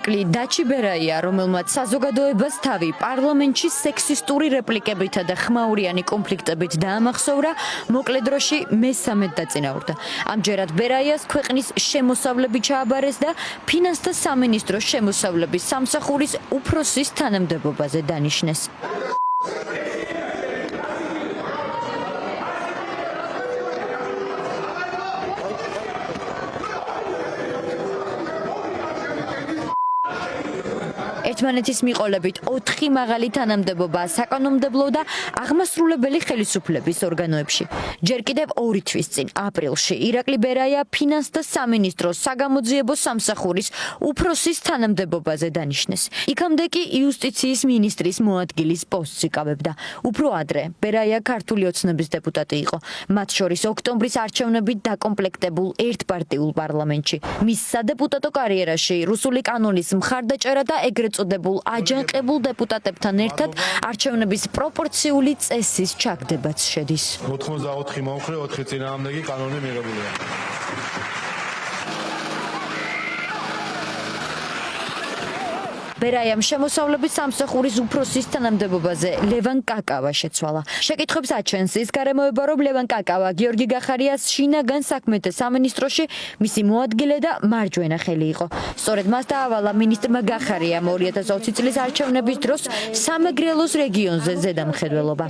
ირაკლი დაჩიბერაია, რომელმაც საზოგადოებას თავი პარლამენტში სექსისტური რეპლიკებითა და ხმაურიანი კონფლიქტებით დაამახსოვრა, მოკლე დროში მესამედ დაწინაურდა. ამჯერად ბერაიას ქვეყნის შემოსავლები ჩააბარეს და ფინანსთა სამინისტროს შემოსავლების სამსახურის უფროსის თანამდებობაზე დანიშნეს. ერთმანეთის მიყოლებით 4 მაღალი თანამდებობა საკანონმდებლო და აღმასრულებელი ხელისუფლების ორგანოებში. ჯერ კიდევ 2 თვის წინ, აპრილში, ირაკლი ბერაია ფინანსთა სამინისტროს საგამოძიებო სამსახურის უფროსის თანამდებობაზე დანიშნეს. იქამდე კი იუსტიციის მინისტრის მოადგილის პოსტს იკავებდა. უფრო ადრე ბერაია ქართული ოცნების დეპუტატი იყო, მათ შორის ოქტომბრის არჩევნებით დაკომპლექტებულ ერთპარტიულ პარლამენტში. მის სადეპუტატო კარიერაში რუსული კანონის მხარდაჭერა და ეგრეთ წოდებულ აჯანყებულ დეპუტატებთან ერთად არჩევნების პროპორციული წესის ჩაგდებაც შედის. 84 მომხრე, 4 წინააღმდეგი კანონი მიღებულია. ბერაიამ შემოსავლების სამსახურის უფროსის თანამდებობაზე ლევან კაკავა შეცვალა. შეკითხვებს აჩენს ის გარემოება, რომ ლევან კაკავა გიორგი გახარიას შინაგან საქმეთა სამინისტროში მისი მოადგილე და მარჯვენა ხელი იყო. სწორედ მას დაავალა მინისტრმა გახარიამ 2020 წლის არჩევნების დროს სამეგრელოს რეგიონზე ზედამხედველობა.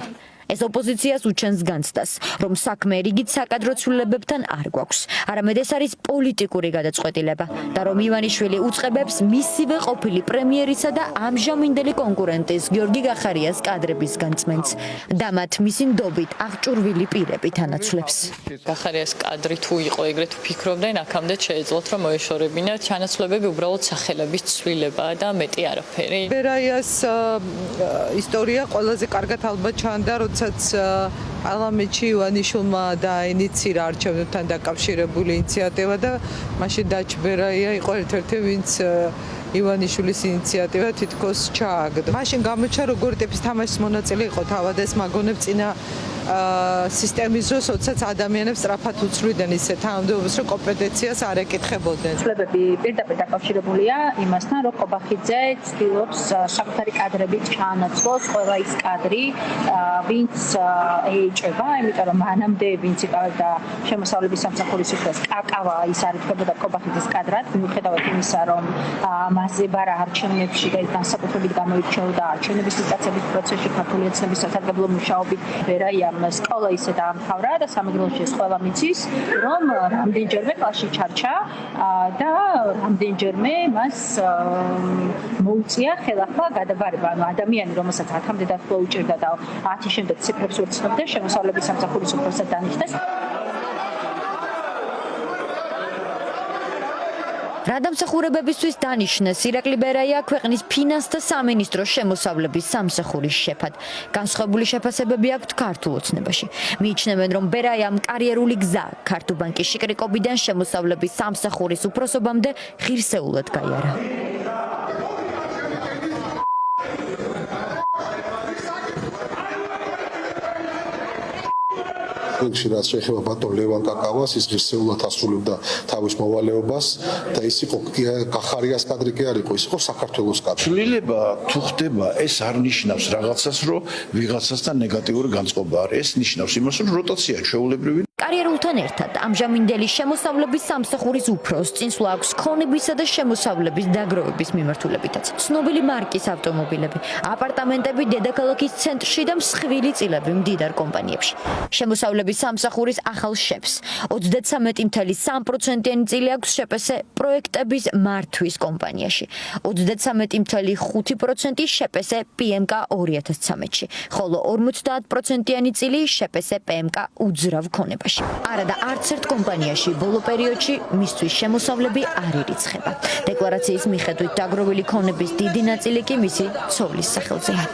ეს ოპოზიციას უჩენს განცდას, რომ საქმე რიგით საკადრო ცვლილებებთან არ გვაქვს. არამედ ეს არის პოლიტიკური გადაწყვეტილება და რომ ივანიშვილი უწყებებს მისივე ყოფილი პრემიერისა და ამჟამინდელი კონკურენტის გიორგი გახარიას კადრების განწმენდს. და მათ მისი ნდობით აღჭურვილი პირებით ანაცვლებს. გახარიას კადრი თუ იყო ეგრეთ ვფიქრობდნენ, აქამდე შეეძლოთ რომ მოეშორებინათ. ჩანაცვლებები უბრალოდ სახელების ცვლილებაა და მეტი არაფერი. ბერაიას ისტორია ყველაზე კარგად ალბათ ჩანდა, პარლამენტში ივანიშვილმა დაინიცირა არჩევნებთან დაკავშირებული ინიციატივა და მაშინ დაჩბერაია იყო ერთ-ერთი ვინც ივანიშვილის ინიციატივა თითქოს ჩააგდო. მაშინ გამოჩნდა როგორი ტიპის თამაშის მონაწილე იყო თავად ეს მაგონებს წინა სისტემის დროს, როდესაც ადამიანებს სწრაფად უცვლიდნენ ისე თანამდებობას, რომ კომპეტენციას არ ეკითხებოდნენ. ცვლილებები პირდაპირ დაკავშირებულია იმასთან, რომ ყობახიძე ცდილობს საკუთარი კადრებით ჩაანაცვლოს ყველა ის კადრი, ვინც ეიჭება, იმიტომ რომ მანამდე ვინც იკავებდა შემოსავლების სამსახურის უფროს კაკავა ის არ ითვლებოდა ყობახიძის კადრად, მიუხედავად იმისა, რომ მასზე ბარა არჩევნებში და განსაკუთრებით გამოირჩეოდა არჩევნების მიტაცების პროცესში ქართული ოცნების სასარგებლო მუშაობით. ბერაიამ სკოლა ისე დაამთავრა და სამეგრელოში ეს ყველა მიცის, რომ რამდენჯერმე კლასში ჩარჩა და რამდენჯერმე მას მოუწია ხელახლა გადაბარება. ანუ ადამიანი, რომელსაც 10-მდე დათვლა უჭირდა და 10 შემდეგ ციფრებს უცნობდა, შემოსავლების სამსახურის უფროსად დანიშნეს. რადამსახურებებისთვის დანიშნეს ირაკლი ბერაია ქვეყნის ფინანსთა სამინისტროს შემოსავლების სამსახურის შეფად. განსხვავებული შეფასებები აქვთ ქართულ ოცნებაში. მიიჩნევენ, რომ ბერაიამ კარიერული გზა ქართულ ბანკის შიკრიკობიდან შემოსავლების სამსახურის უფროსობამდე ღირსეულად გაიარა. რაც შეეხება ბატონ ლევან კაკავას, ის ღირსეულად ასრულებდა თავის მოვალეობას და ის იყო გახარიას კადრი კი არ იყო, ის იყო საქართველოს კადრი. ცვლილება თუ ხდება, ეს არ ნიშნავს რაღაცას, რომ ვიღაცასთან ნეგატიური განწყობა არის. ეს ნიშნავს იმას, რომ როტაცია ჩვეულებრივი. კარიერულთან ერთად ამჟამინდელი შემოსავლების სამსახურის უფროს წინსვლა აქვს ქონებისა და შემოსავლების დაგროვების მიმართულებითაც. ცნობილი მარკის ავტომობილები, აპარტამენტები დედაქალაქის ცენტრში და მსხვილი წილები მდიდარ კომპანიებში. შემოსავლების სამსახურის ახალ შეფს 33.3%-იანი წილი აქვს შპს პროექტების მართვის კომპანიაში, 33.5% შპს PMK 2013-ში, ხოლო 50%-იანი წილი შპს PMK უძრავ ქონებაში. არა და არც ერთ კომპანიაში ბოლო პერიოდში მისთვის შემოსავლები არ ირიცხება. დეკლარაციის მიხედვით დაგროვილი ქონების დიდი ნაწილი კი მისი ცოლის სახელზეა.